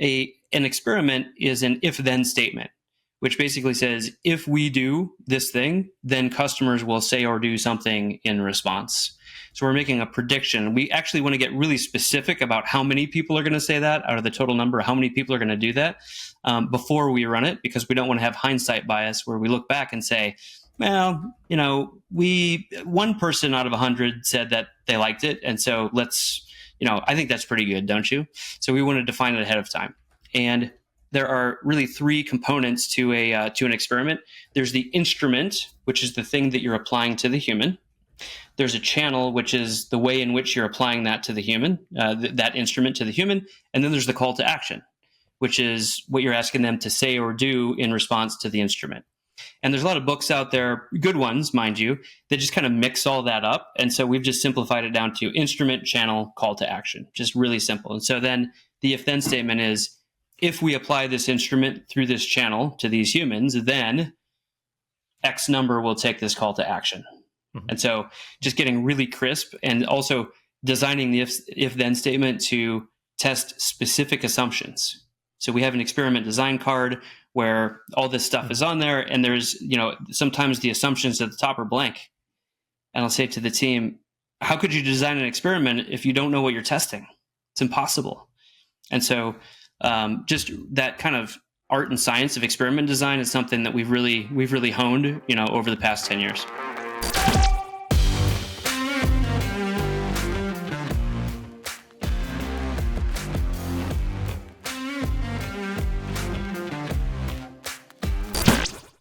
an experiment is an if-then statement, which basically says, if we do this thing, then customers will say or do something in response. So we're making a prediction. We actually want to get really specific about how many people are going to say that out of the total number, how many people are going to do that before we run it, because we don't want to have hindsight bias where we look back and say, well, one person out of 100 said that they liked it. And so I think that's pretty good, don't you? So we want to define it ahead of time. And there are really three components to an experiment. There's the instrument, which is the thing that you're applying to the human. There's a channel, which is the way in which you're applying that to the human, that instrument to the human. And then there's the call to action, which is what you're asking them to say or do in response to the instrument. And there's a lot of books out there, good ones, mind you, that just kind of mix all that up. And so we've just simplified it down to instrument, channel, call to action, just really simple. And so then the if-then statement is, if we apply this instrument through this channel to these humans, then X number will take this call to action. Mm-hmm. And so just getting really crisp and also designing the if-then statement to test specific assumptions. So we have an experiment design card where all this stuff is on there, and there's, sometimes the assumptions at the top are blank. And I'll say to the team, how could you design an experiment if you don't know what you're testing? It's impossible. And so just that kind of art and science of experiment design is something that we've really honed, over the past 10 years.